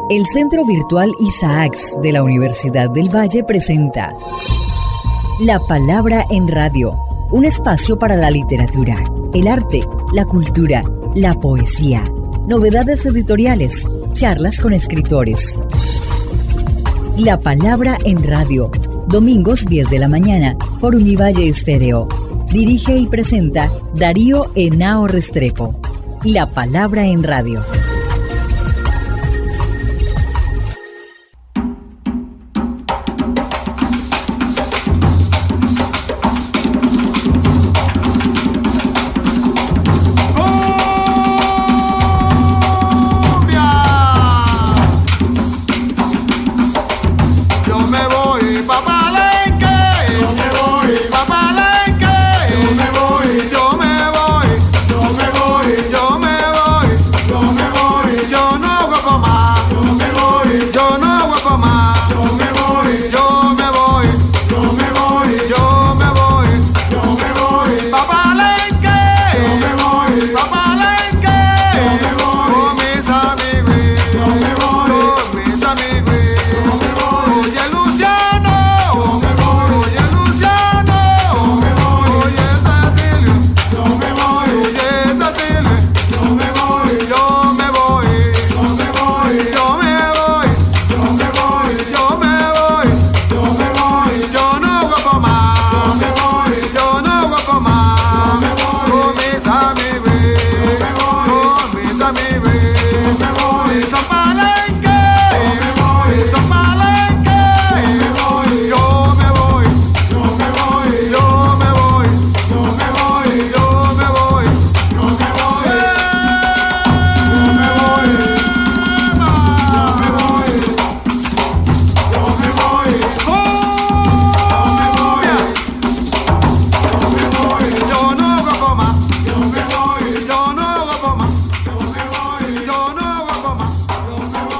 El Centro Virtual Isaacs de la Universidad del Valle presenta La Palabra en Radio, un espacio para la literatura, el arte, la cultura, la poesía, novedades editoriales, charlas con escritores. La Palabra en Radio, domingos 10 de la mañana por Univalle Estéreo. Dirige y presenta Darío Henao Restrepo. La Palabra en Radio.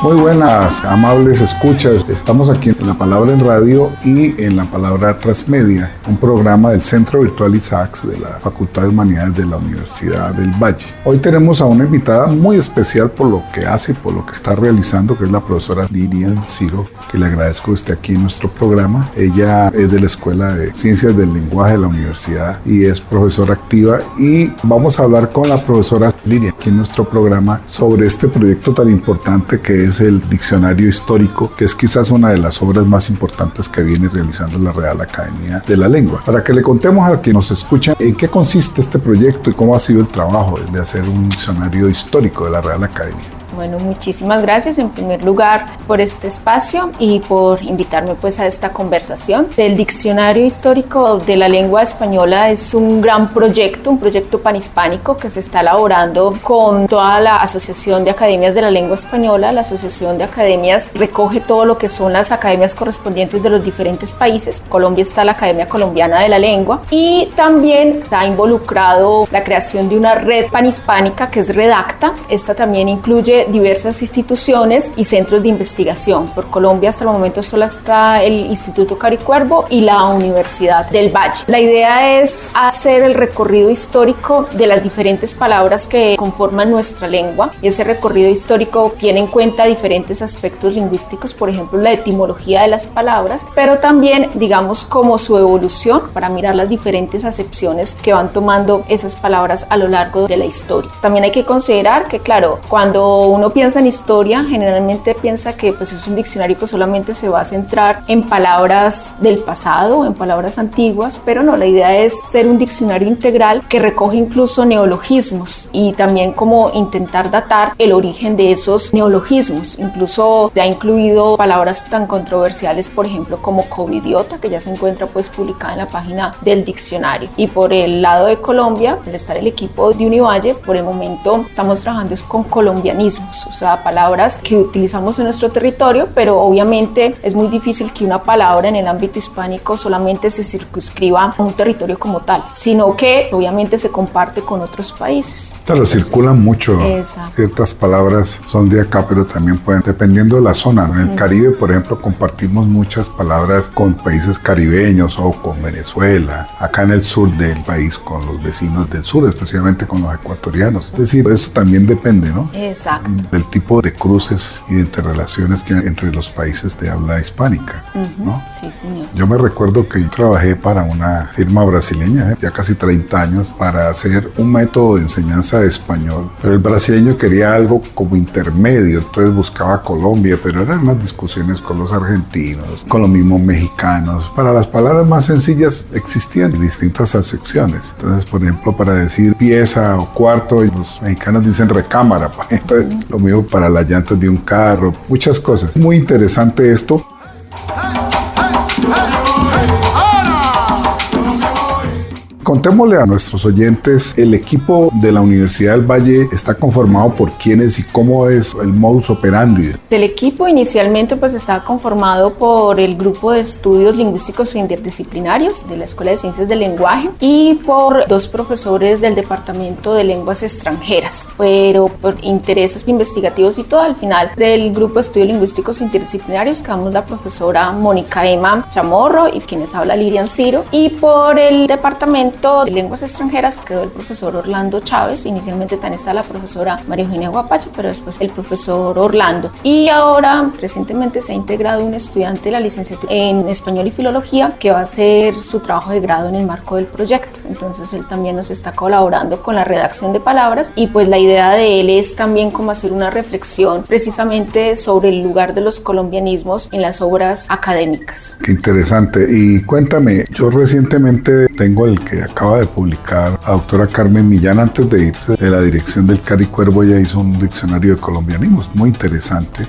Muy buenas, amables escuchas. Estamos aquí en La Palabra en Radio y en La Palabra Transmedia, un programa del Centro Virtual Isaacs de la Facultad de Humanidades de la Universidad del Valle. Hoy tenemos a una invitada muy especial por lo que hace y por lo que está realizando, que es la profesora Lilian Ciro, que le agradezco que esté aquí en nuestro programa. Ella es de la Escuela de Ciencias del Lenguaje de la Universidad y es profesora activa, y vamos a hablar con la profesora Lilian aquí en nuestro programa sobre este proyecto tan importante que es el Diccionario Histórico, que es quizás una de las obras más importantes que viene realizando la Real Academia de la Lengua. Para que le contemos a quienes nos escuchan en qué consiste este proyecto y cómo ha sido el trabajo de hacer un diccionario histórico de la Real Academia. Bueno, muchísimas gracias en primer lugar por este espacio y por invitarme pues a esta conversación. El Diccionario Histórico de la Lengua Española es un gran proyecto, un proyecto panhispánico que se está elaborando con toda la Asociación de Academias de la Lengua Española. La Asociación de Academias recoge todo lo que son las academias correspondientes de los diferentes países. En Colombia está la Academia Colombiana de la Lengua y también está involucrado la creación de una red panhispánica que es Redacta. Esta también incluye diversas instituciones y centros de investigación. Por Colombia hasta el momento solo está el Instituto Caricuervo y la Universidad del Valle. La idea es hacer el recorrido histórico de las diferentes palabras que conforman nuestra lengua, y ese recorrido histórico tiene en cuenta diferentes aspectos lingüísticos, por ejemplo la etimología de las palabras, pero también digamos como su evolución para mirar las diferentes acepciones que van tomando esas palabras a lo largo de la historia. También hay que considerar que claro, cuando uno piensa en historia, generalmente piensa que pues, es un diccionario que solamente se va a centrar en palabras del pasado, en palabras antiguas, pero no, la idea es ser un diccionario integral que recoge incluso neologismos y también como intentar datar el origen de esos neologismos. Incluso se ha incluido palabras tan controversiales, por ejemplo, como covidiota, que ya se encuentra pues publicada en la página del diccionario. Y por el lado de Colombia, al estar el equipo de Univalle, por el momento estamos trabajando con colombianismos, o sea, palabras que utilizamos en nuestro territorio, pero obviamente es muy difícil que una palabra en el ámbito hispánico solamente se circunscriba a un territorio como tal, sino que obviamente se comparte con otros países. Claro, circulan mucho. Exacto. Ciertas palabras son de acá, pero también pueden, dependiendo de la zona. En el Caribe, por ejemplo, compartimos muchas palabras con países caribeños o con Venezuela. Acá en el sur del país con los vecinos del sur, especialmente con los ecuatorianos. Es decir, eso también depende, ¿no? Exacto. del tipo de cruces y de interrelaciones que hay entre los países de habla hispánica, ¿no? Sí, señor. Yo me recuerdo que yo trabajé para una firma brasileña, ya casi 30 años, para hacer un método de enseñanza de español, pero el brasileño quería algo como intermedio, entonces buscaba Colombia, pero eran unas discusiones con los argentinos, con los mismos mexicanos. Para las palabras más sencillas existían distintas acepciones. Entonces, por ejemplo, para decir pieza o cuarto, los mexicanos dicen recámara, entonces lo mismo para las llantas de un carro, muchas cosas. Muy interesante esto. Contémosle a nuestros oyentes, el equipo de la Universidad del Valle está conformado por quiénes y cómo es el modus operandi. El equipo inicialmente pues estaba conformado por el grupo de estudios lingüísticos e interdisciplinarios de la Escuela de Ciencias del Lenguaje y por 2 profesores del Departamento de Lenguas Extranjeras, pero por intereses investigativos y todo, al final del grupo de estudios lingüísticos e interdisciplinarios quedamos la profesora Mónica Emma Chamorro y quienes habla Lilian Ciro, y por el Departamento de Lenguas Extranjeras quedó el profesor Orlando Chávez. Inicialmente también está la profesora María Eugenia Guapache, pero después el profesor Orlando. Y ahora, recientemente, se ha integrado un estudiante de la licenciatura en Español y Filología que va a hacer su trabajo de grado en el marco del proyecto. Entonces, él también nos está colaborando con la redacción de palabras y pues la idea de él es también como hacer una reflexión precisamente sobre el lugar de los colombianismos en las obras académicas. Qué interesante. Y cuéntame, yo recientemente tengo el que acaba de publicar la doctora Carmen Millán, antes de irse de la dirección del Cari Cuervo. Ella hizo un diccionario de colombianismos muy interesante.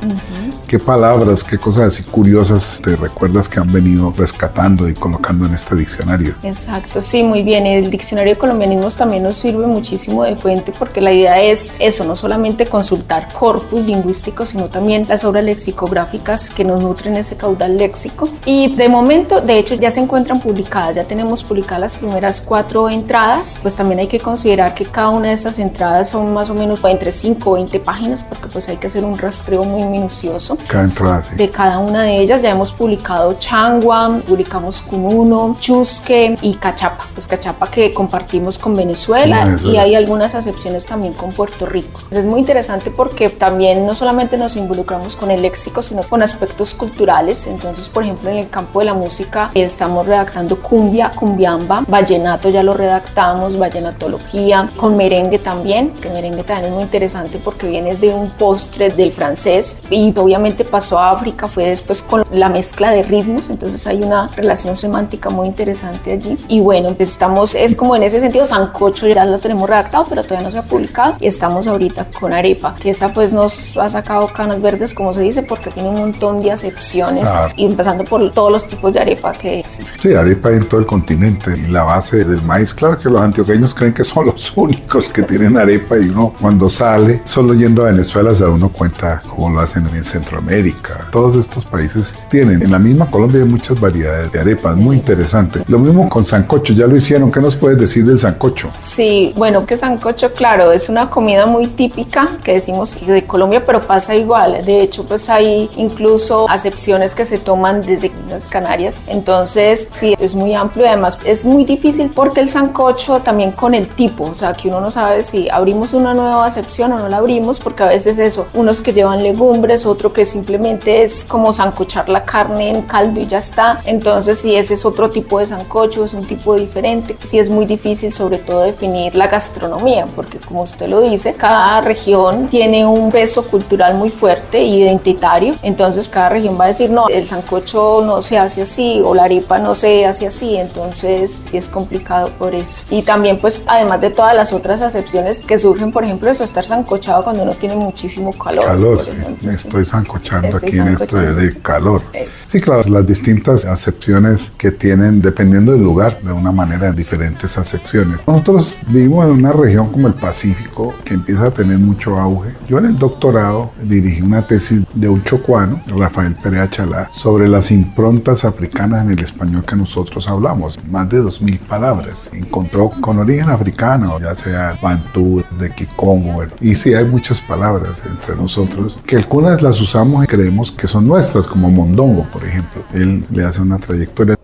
¿Qué palabras, qué cosas así curiosas te recuerdas que han venido rescatando y colocando en este diccionario? Exacto, sí, muy bien. El diccionario de colombianismos también nos sirve muchísimo de fuente porque la idea es eso, no solamente consultar corpus lingüísticos, sino también las obras lexicográficas que nos nutren ese caudal léxico. Y de momento, de hecho, ya se encuentran publicadas, ya tenemos publicadas las primeras 4 entradas. Pues también hay que considerar que cada una de estas entradas son más o menos entre 5 o 20 páginas porque pues hay que hacer un rastreo muy minucioso. Cada entrada, sí. De cada una de ellas ya hemos publicado Changua, publicamos Cununo, Chusque y Cachapa. Pues Cachapa que compartimos con Venezuela y hay algunas acepciones también con Puerto Rico. Es muy interesante porque también no solamente nos involucramos con el léxico, sino con aspectos culturales. Entonces, por ejemplo, en el campo de la música estamos redactando cumbia, cumbiamba, vallenato ya lo redactamos, vallenatología, con merengue también, que merengue también es muy interesante porque viene de un postre del francés y obviamente pasó a África, fue después con la mezcla de ritmos, entonces hay una relación semántica muy interesante allí. Y bueno, pues es como en ese sentido. Sancocho ya lo tenemos redactado, pero todavía no se ha publicado, y estamos ahorita con arepa, que esa pues nos ha sacado canas verdes, como se dice, porque tiene un montón de acepciones, y empezando por todos los tipos de arepa que existen. Sí, arepa en todo el continente, y la base del maíz, claro que los antioqueños creen que son los únicos que tienen arepa, y uno cuando sale, solo yendo a Venezuela se da uno cuenta cómo lo hacen en Centroamérica. Todos estos países tienen, en la misma Colombia hay muchas variedades de arepas, muy interesante. Lo mismo con sancocho, ya lo hicieron. ¿Qué nos puedes decir del sancocho? Sí, bueno, que sancocho, claro, es una comida muy típica que decimos de Colombia, pero pasa igual. De hecho, pues hay incluso acepciones que se toman desde las Canarias. Entonces, sí, es muy amplio y además es muy difícil porque el sancocho también con el tipo, o sea, que uno no sabe si abrimos una nueva acepción o no la abrimos, porque a veces eso, unos que llevan legumbres, otro que simplemente es como sancochar la carne en caldo y ya está. Entonces, sí, ese es otro tipo de sancocho, es un tipo diferente. Sí, es muy difícil sobre todo definir la gastronomía, porque como usted lo dice, cada región tiene un peso cultural muy fuerte e identitario. Entonces, cada región va a decir, no, el sancocho no se hace así, o la arepa no se hace así. Entonces, sí es complicado por eso. Y también, pues, además de todas las otras acepciones que surgen, por ejemplo, eso, estar sancochado cuando uno tiene muchísimo calor. Calor, sí. Me estoy sancochando aquí en esto de calor. Eso. Sí, claro, las distintas acepciones que tienen, dependiendo del lugar, de una manera, diferentes acepciones. Nosotros vivimos en una región como el Pacífico, que empieza a tener mucho auge. Yo en el doctorado dirigí una tesis de un chocuano, Rafael Perea Chalá, sobre las improntas africanas en el español que nosotros hablamos. Más de 2000 palabras. Encontró con origen africano, ya sea bantú, de Kikongo. Y sí, hay muchas palabras entre nosotros que algunas las usamos y creemos que son nuestras, como mondongo, por ejemplo. Él le hace una trayectoria.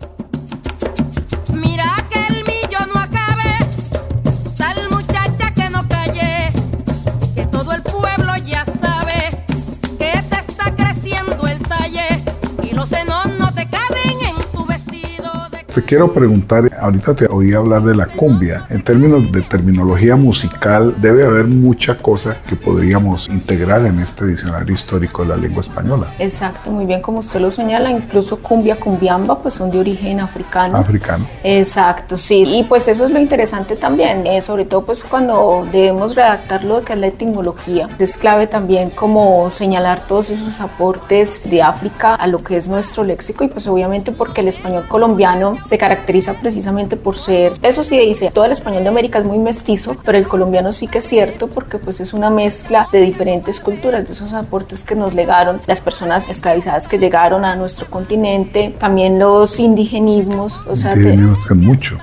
Sal muchacha que no calle, que todo el pueblo ya sabe. Te quiero preguntar, ahorita te oí hablar de la cumbia. En términos de terminología musical, debe haber mucha cosa que podríamos integrar en este diccionario histórico de la lengua española. Exacto, muy bien como usted lo señala, incluso cumbia, cumbiamba, pues son de origen africano. Africano. Exacto, sí, y pues eso es lo interesante también, sobre todo pues cuando debemos redactar lo que es la etimología. Es clave también como señalar todos esos aportes de África a lo que es nuestro léxico y pues obviamente porque el español colombiano se caracteriza precisamente por ser, eso sí dice, todo el español de América es muy mestizo, pero el colombiano sí que es cierto porque pues es una mezcla de diferentes culturas, de esos aportes que nos legaron las personas esclavizadas que llegaron a nuestro continente, también los indigenismos, o sea,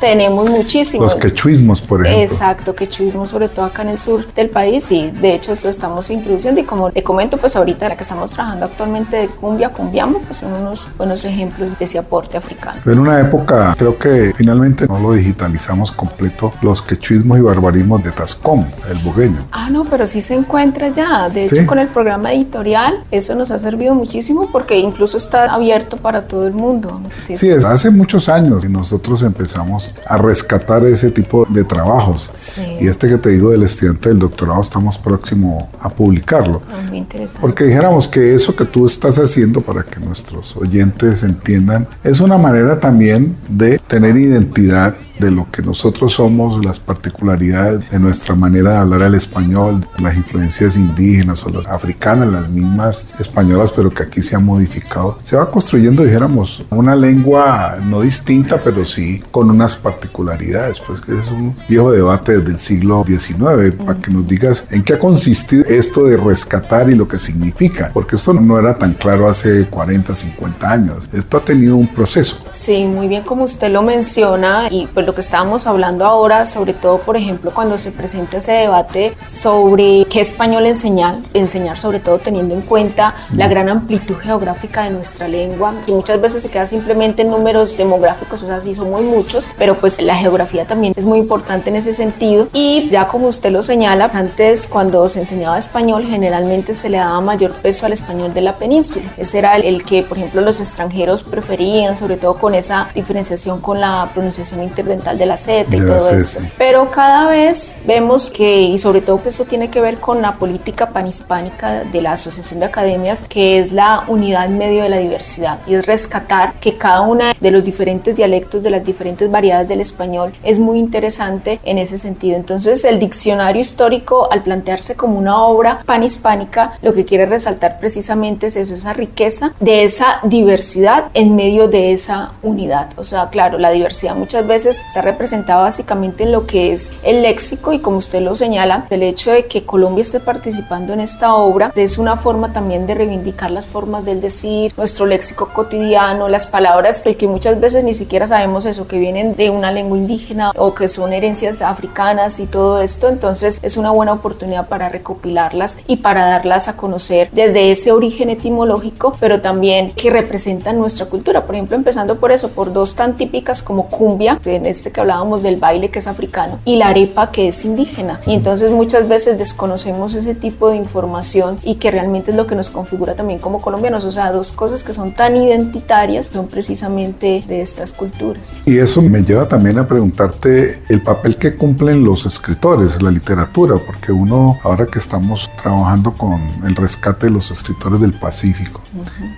tenemos muchísimos. Los quechuismos, por ejemplo. Exacto, quechuismos, sobre todo acá en el sur del país, y de hecho lo estamos introduciendo y como le comento, pues ahorita la que estamos trabajando actualmente de cumbia, cumbiamo, pues son unos buenos ejemplos de ese aporte africano. En una época, creo que finalmente no lo digitalizamos completo, los quechuismos y barbarismos de Tascón, el bugueño. No, pero sí se encuentra ya, de hecho con el programa editorial, eso nos ha servido muchísimo porque incluso está abierto para todo el mundo. Sí, hace muchos años y nosotros empezamos a rescatar ese tipo de trabajos. Sí. Y este que te digo del estudiante del doctorado, estamos próximos a publicarlo. Muy interesante. Porque dijéramos que eso que tú estás haciendo, para que nuestros oyentes entiendan, es una manera también de tener identidad de lo que nosotros somos, las particularidades de nuestra manera de hablar el español, las influencias indígenas o las africanas, las mismas españolas, pero que aquí se han modificado. Se va construyendo, dijéramos, una lengua no distinta, pero sí con unas particularidades, pues que es un viejo debate desde el siglo XIX, para que nos digas en qué ha consistido esto de rescatar y lo que significa, porque esto no era tan claro hace 40, 50 años. Esto ha tenido un proceso. Sí, muy bien como usted lo menciona, y pues lo que estábamos hablando ahora, sobre todo, por ejemplo, cuando se presenta ese debate sobre qué español enseñar sobre todo teniendo en cuenta la gran amplitud geográfica de nuestra lengua, y muchas veces se queda simplemente en números demográficos, o sea, sí son muy muchos, pero pues la geografía también es muy importante en ese sentido, y ya como usted lo señala, antes cuando se enseñaba español, generalmente se le daba mayor peso al español de la península. Ese era el que, por ejemplo, los extranjeros preferían, sobre todo con esa diferenciación con la pronunciación interdental de la Z y todo eso. Pero cada vez vemos que, y sobre todo esto tiene que ver con la política panhispánica de la Asociación de Academias, que es la unidad en medio de la diversidad, y es rescatar que cada uno de los diferentes dialectos, de las diferentes variedades del español, es muy interesante en ese sentido. Entonces, el diccionario histórico, al plantearse como una obra panhispánica, lo que quiere resaltar precisamente es eso, esa riqueza de esa diversidad en medio de esa unidad. O sea, claro, la diversidad muchas veces está representada básicamente en lo que es el léxico, y como usted lo señala, el hecho de que Colombia esté participando en esta obra es una forma también de reivindicar las formas del decir, nuestro léxico cotidiano, las palabras que muchas veces ni siquiera sabemos eso, que vienen de una lengua indígena o que son herencias africanas y todo esto. Entonces es una buena oportunidad para recopilarlas y para darlas a conocer desde ese origen etimológico, pero también que representan nuestra cultura. Por ejemplo, empezando por eso, por dos tan típicas como cumbia, en este que hablábamos del baile, que es africano, y la arepa, que es indígena. Y entonces muchas veces desconocemos ese tipo de información, y que realmente es lo que nos configura también como colombianos. O sea, dos cosas que son tan identitarias son precisamente de estas culturas. Y eso me lleva también a preguntarte el papel que cumplen los escritores, la literatura, porque uno, ahora que estamos trabajando con el rescate de los escritores del Pacífico,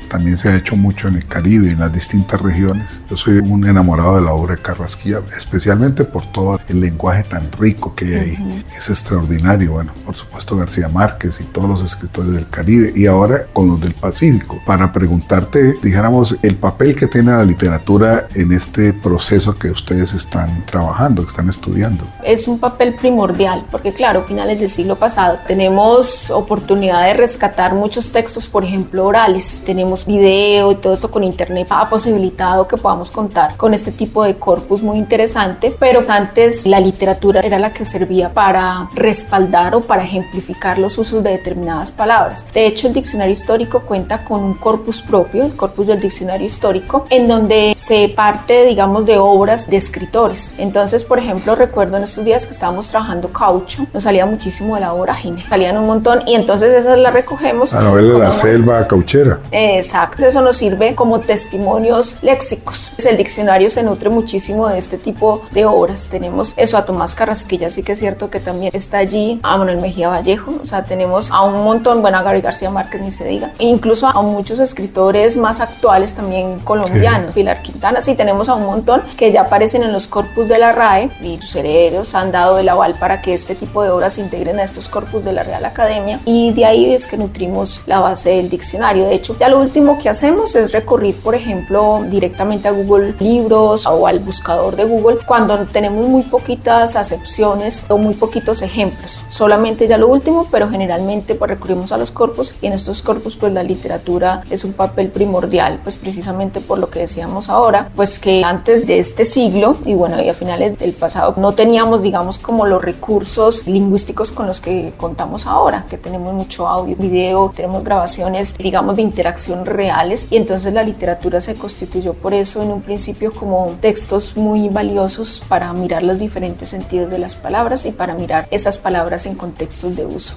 también se ha hecho mucho en el Caribe, en las distintas regiones. Yo soy un enamorado de la obra de Carrasquilla, especialmente por todo el lenguaje tan rico que hay ahí, que es extraordinario. Bueno, por supuesto García Márquez y todos los escritores del Caribe, y ahora con los del Pacífico, para preguntarte, dijéramos, el papel que tiene la literatura en este proceso que ustedes están trabajando, que están estudiando. Es un papel primordial, porque claro, finales del siglo pasado tenemos oportunidad de rescatar muchos textos, por ejemplo, orales, tenemos video y todo esto con internet ha posibilitado que podamos contar con este tipo de corpus muy interesante, pero antes la literatura era la que servía para respaldar o para ejemplificar los usos de determinadas palabras. De hecho, el diccionario histórico cuenta con un corpus propio, el corpus del diccionario histórico, en donde se parte, digamos, de obras de escritores. Entonces, por ejemplo, recuerdo en estos días que estábamos trabajando Caucho, nos salía muchísimo de la vorágine, salían un montón, y entonces esas las recogemos. La novela de la selva cauchera. Exacto, eso nos sirve como testimonios léxicos. El diccionario se nutre muchísimo de este tipo de obras. Tenemos eso a Tomás Carrasquilla, sí que es cierto que también está allí, a Manuel Mejía Vallejo, o sea, tenemos a un montón, bueno, a Gabriel García Márquez ni se diga, e incluso a muchos escritores más actuales también colombianos, Pilar Quintana, sí, tenemos a un montón que ya aparecen en los corpus de la RAE, y sus herederos han dado el aval para que este tipo de obras se integren a estos corpus de la Real Academia, y de ahí es que nutrimos la base del diccionario. De hecho, ya lo último que hacemos es recurrir, por ejemplo, directamente a Google Libros o al buscador de Google cuando tenemos muy poquitas acepciones o muy poquitos ejemplos. Solamente ya lo último, pero generalmente pues recurrimos a los corpus, y en estos corpus pues la literatura es un papel primordial, pues precisamente por lo que decíamos ahora, pues que antes de este siglo y bueno, y a finales del pasado no teníamos, digamos, como los recursos lingüísticos con los que contamos ahora, que tenemos mucho audio, video, tenemos grabaciones, digamos, de interacción reales, y entonces la literatura se constituyó por eso en un principio como textos muy valiosos para mirar los diferentes sentidos de las palabras y para mirar esas palabras en contextos de uso.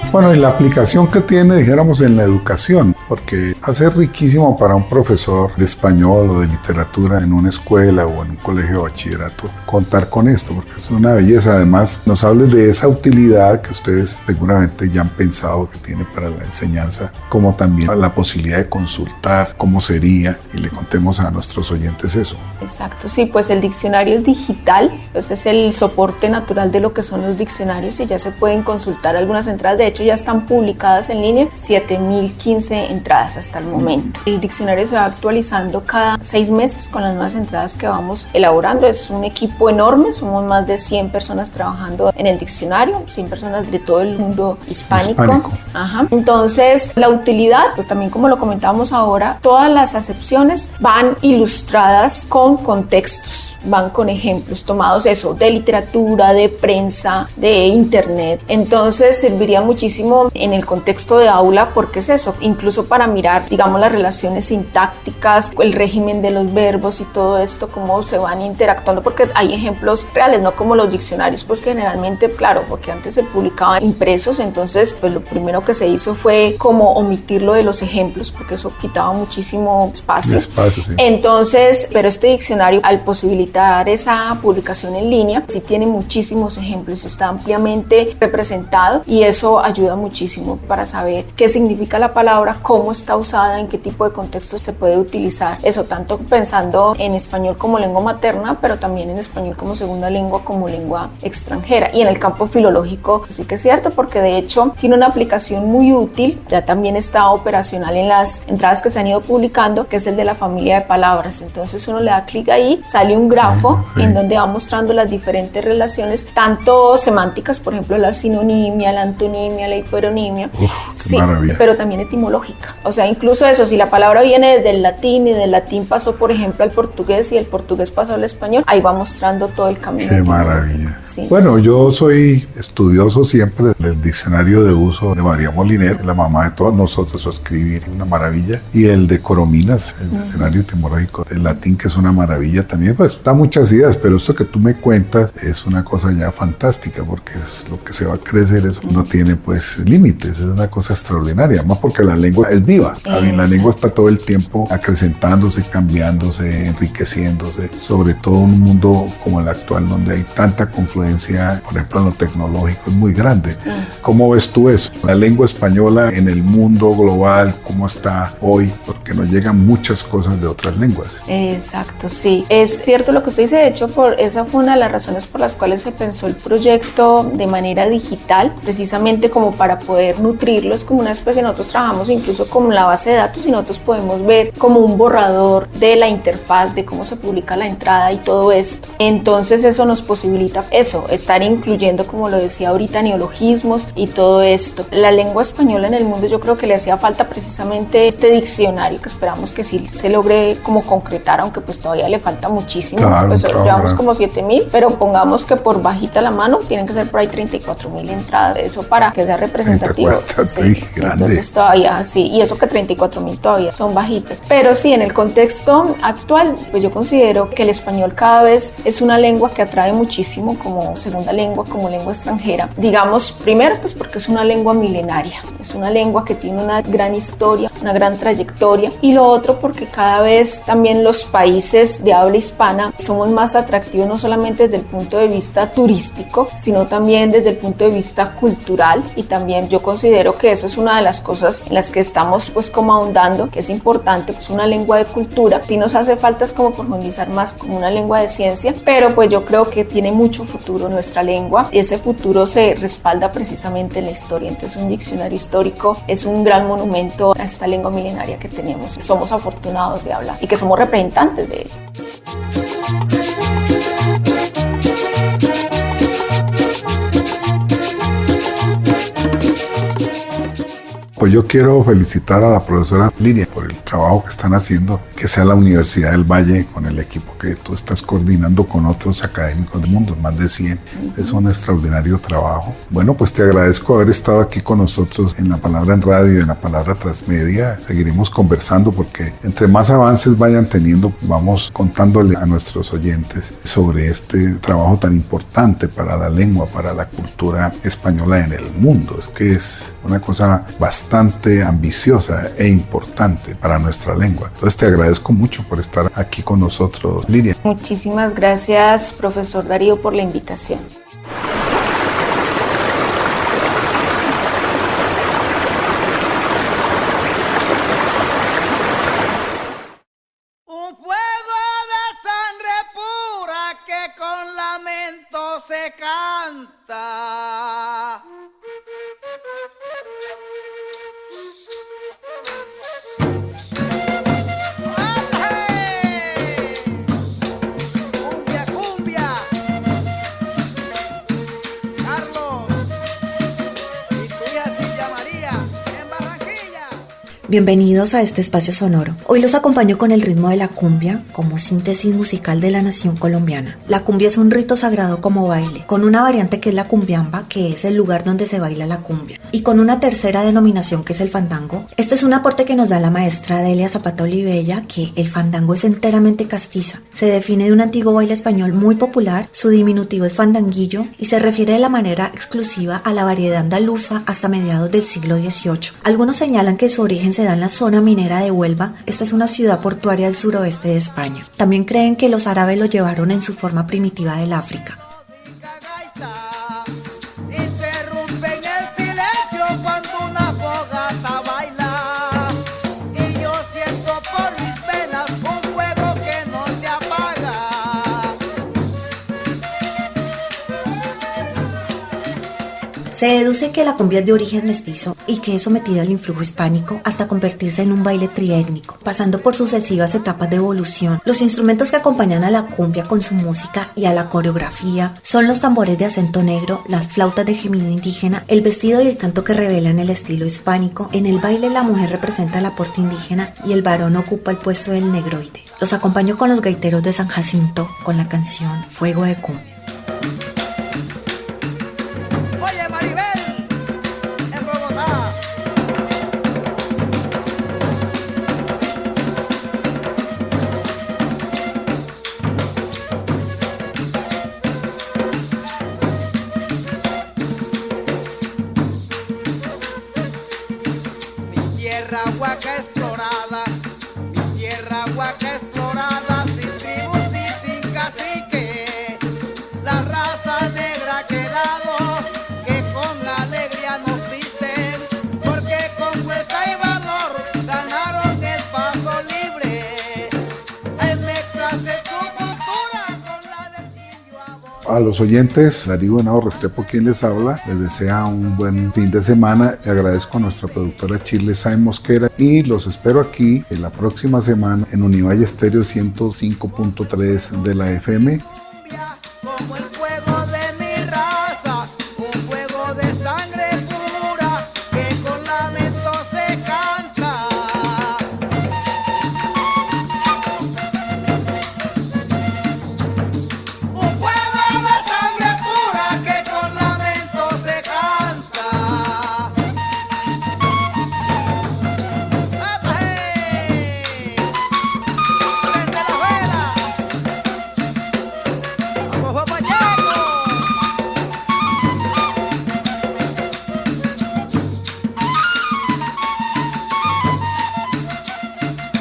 Bueno, y la aplicación que tiene, dijéramos, en la educación, porque hace riquísimo para un profesor de español o de literatura en una escuela o en un colegio de bachillerato contar con esto, porque es una belleza. Además, nos hables de esa utilidad que ustedes seguramente ya han pensado que tiene para la enseñanza, como también la posibilidad de consultar cómo sería, y le contemos a nuestros oyentes eso. Exacto, sí, pues el diccionario es digital, pues es el soporte natural de lo que son los diccionarios, y ya se pueden consultar algunas entradas. De hecho, ya están publicadas en línea 7.015 entradas hasta el momento. El diccionario se va actualizando cada 6 meses con las nuevas entradas que vamos elaborando. Es un equipo enorme, somos más de 100 personas trabajando en el diccionario, 100 personas de todo el mundo hispánico. Ajá. Entonces, la utilidad, pues también como lo comentábamos ahora, todas las acepciones van ilustradas con contextos, van con ejemplos tomados eso, de literatura, de prensa, de internet. Entonces, serviría muchísimo en el contexto de aula, porque es eso, incluso para mirar, digamos, las relaciones sintácticas, el régimen de los verbos y todo esto, cómo se van interactuando, porque hay ejemplos reales, no como los diccionarios, pues que generalmente, claro, porque antes se publicaban impresos, entonces pues lo primero que se hizo fue como omitirlo de los ejemplos, porque eso quitaba muchísimo espacio. Sí. Entonces, pero este diccionario, al posibilitar esa publicación en línea, sí tiene muchísimos ejemplos, está ampliamente representado, y eso ayuda muchísimo para saber qué significa la palabra, cómo está usada, en qué tipo de contexto se puede utilizar. Eso tanto pensando en español como lengua materna, pero también en español como segunda lengua, como lengua extranjera. Y en el campo filológico sí que es cierto, porque de hecho tiene una aplicación muy útil, ya también está operacional en las entradas que se han ido publicando, que es el de la familia de palabras. Entonces uno le da clic ahí, sale un grafo en donde va mostrando las diferentes relaciones, tanto semánticas, por ejemplo la sinonimia, la antonimia, la hiperonimia, sí, pero también etimológica. O sea, incluso eso, si la palabra viene desde el latín y del latín pasó, por ejemplo, al portugués y el portugués pasó al español, ahí va mostrando todo el camino. ¡Qué maravilla! Sí. Bueno, yo soy estudioso siempre del diccionario de uso de María Moliner, la mamá de todos nosotros, a escribir, una maravilla, y el de Corominas, el diccionario etimológico del latín, que es una maravilla también. Pues da muchas ideas, pero esto que tú me cuentas es una cosa ya fantástica, porque es lo que se va a crecer, eso no tiene pues límites, es una cosa extraordinaria, más porque la lengua es viva. La lengua está todo el tiempo acrecentándose, cambiándose, enriqueciéndose, sobre todo en un mundo como el actual, donde hay tanta confluencia, por ejemplo, en lo tecnológico, es muy grande. ¿Cómo ves tú eso? La lengua española en el mundo global, ¿cómo está hoy? Porque nos llegan muchas cosas de otras lenguas. Exacto, sí. Es cierto lo que usted dice, de hecho, esa fue una de las razones por las cuales se pensó el proyecto de manera digital, precisamente como para poder nutrirlo. Es como una especie, nosotros trabajamos incluso con la base de datos y nosotros podemos ver como un borrador de la interfaz, de cómo se publica la entrada y todo esto. Entonces eso nos posibilita estar incluyendo, como lo decía ahorita, neologismos y todo esto. La lengua española en el mundo, yo creo que le hacía falta precisamente este diccionario que esperamos que sí se logre como concretar, aunque pues todavía le falta muchísimo. Claro, pues llevamos como 7.000, pero pongamos que por bajita la mano tienen que ser por ahí 34.000 entradas, eso para que sea representativo. 34, sí, grande. Entonces todavía sí, y eso que 34.000 todavía son bajitas, pero sí, en el contexto actual, pues yo considero que el español cada vez es una lengua que atrae muchísimo como segunda lengua, como lengua extranjera. Digamos, primero pues porque es una lengua milenaria, es una lengua que tiene una gran historia, una gran trayectoria, y lo otro porque cada vez también los países de habla hispana somos más atractivos, no solamente desde el punto de vista turístico, sino también desde el punto de vista cultural, y también yo considero que eso es una de las cosas en las que estamos pues como ahondando, que es importante, pues una lengua de cultura. Sí nos hace falta es como profundizar más como una lengua de ciencia, pero pues yo creo que tiene mucho futuro nuestra lengua, y ese futuro se respalda precisamente en la historia. Entonces un diccionario histórico es un gran monumento a esta lengua milenaria que tenemos. Somos afortunados de hablar y que somos representantes de ella. Pues yo quiero felicitar a la profesora Liria por el trabajo que están haciendo, que sea la Universidad del Valle con el equipo que tú estás coordinando con otros académicos del mundo, más de 100. Es un extraordinario trabajo. Bueno, pues te agradezco haber estado aquí con nosotros en La Palabra en Radio y en La Palabra Transmedia. Seguiremos conversando porque entre más avances vayan teniendo, vamos contándole a nuestros oyentes sobre este trabajo tan importante para la lengua, para la cultura española en el mundo. Es que es una cosa bastante ambiciosa e importante para nuestra lengua. Entonces te agradezco mucho por estar aquí con nosotros, Liria. Muchísimas gracias, profesor Darío, por la invitación. Un fuego de sangre pura que con lamento se canta. Bienvenidos a este espacio sonoro. Hoy los acompaño con el ritmo de la cumbia como síntesis musical de la nación colombiana. La cumbia es un rito sagrado como baile, con una variante que es la cumbiamba, que es el lugar donde se baila la cumbia, y con una tercera denominación que es el fandango. Este es un aporte que nos da la maestra Delia Zapata Olivella, que el fandango es enteramente castiza. Se define de un antiguo baile español muy popular, su diminutivo es fandanguillo y se refiere de la manera exclusiva a la variedad andaluza hasta mediados del siglo XVIII. Algunos señalan que su origen se da en la zona minera de Huelva. Esta es una ciudad portuaria del suroeste de España. También creen que los árabes lo llevaron en su forma primitiva del África. Se deduce que la cumbia es de origen mestizo y que es sometida al influjo hispánico hasta convertirse en un baile triétnico, pasando por sucesivas etapas de evolución. Los instrumentos que acompañan a la cumbia con su música y a la coreografía son los tambores de acento negro, las flautas de gemido indígena, el vestido y el canto que revelan el estilo hispánico. En el baile la mujer representa el aporte indígena y el varón ocupa el puesto del negroide. Los acompaño con los gaiteros de San Jacinto con la canción Fuego de Cumbia. Huaca explorada, mi tierra huaca explorada, sin tribus y sin cacique, la raza negra ha quedado, que con alegría nos visten, porque con fuerza y valor ganaron el paso libre, en mezclas de su cultura. A los oyentes, Darío Henao Restrepo quien les habla, les desea un buen fin de semana. Le agradezco a nuestra productora Chile Sáenz Mosquera y los espero aquí en la próxima semana en Univalle Estéreo 105.3 de la FM. Como el fuego de mi raza, un fuego de sangre pura que con lamento se canta. Un fuego de sangre pura que con lamento se canta. ¡Epa, hey! ¡Prende la vela! ¡Vamos, Pacheco!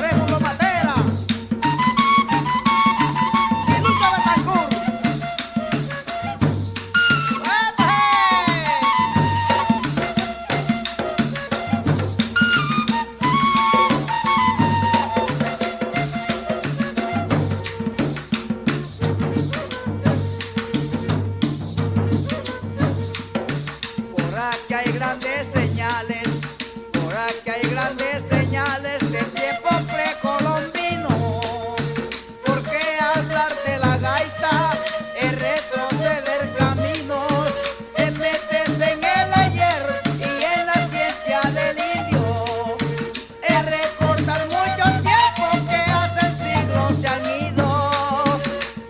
Rémulo Matera y Lucha Betancourt. ¡Epa, hey! Por aquí hay grandes señales, por aquí hay grandes señales de tiempo precolombino. Porque hablar de la gaita es retroceder caminos, es meterse en el ayer y en la ciencia del indio. Es recordar muchos tiempos que hace siglos se han ido,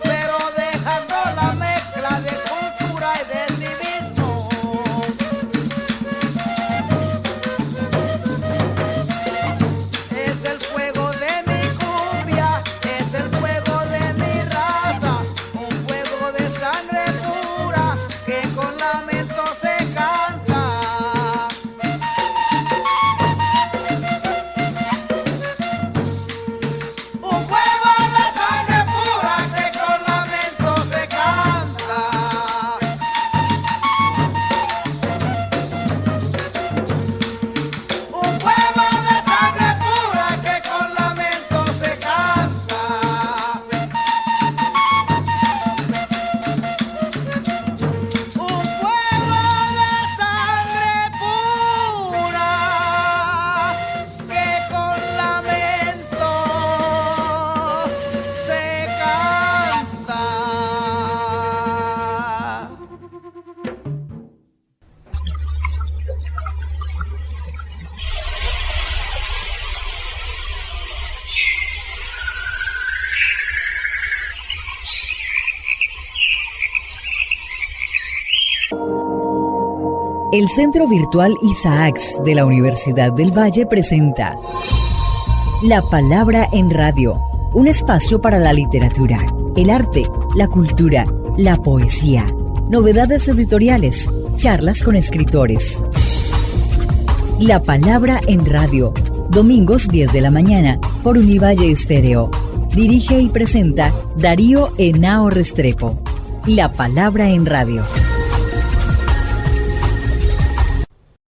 pero dejando la mezcla de cultura y de civismo. Es el fuego de mi cumbia, es el fuego de mi raza, un fuego de sangre pura que con lamento se canta. Un fuego de sangre pura que con lamento se canta. Un fuego de sangre pura que con lamento se canta. Un fuego de sangre pura que con lamento se canta. El Centro Virtual Isaacs de la Universidad del Valle presenta La Palabra en Radio, un espacio para la literatura, el arte, la cultura, la poesía, novedades editoriales, charlas con escritores. La Palabra en Radio, domingos 10 de la mañana por Univalle Estéreo. Dirige y presenta Darío Henao Restrepo. La Palabra en Radio.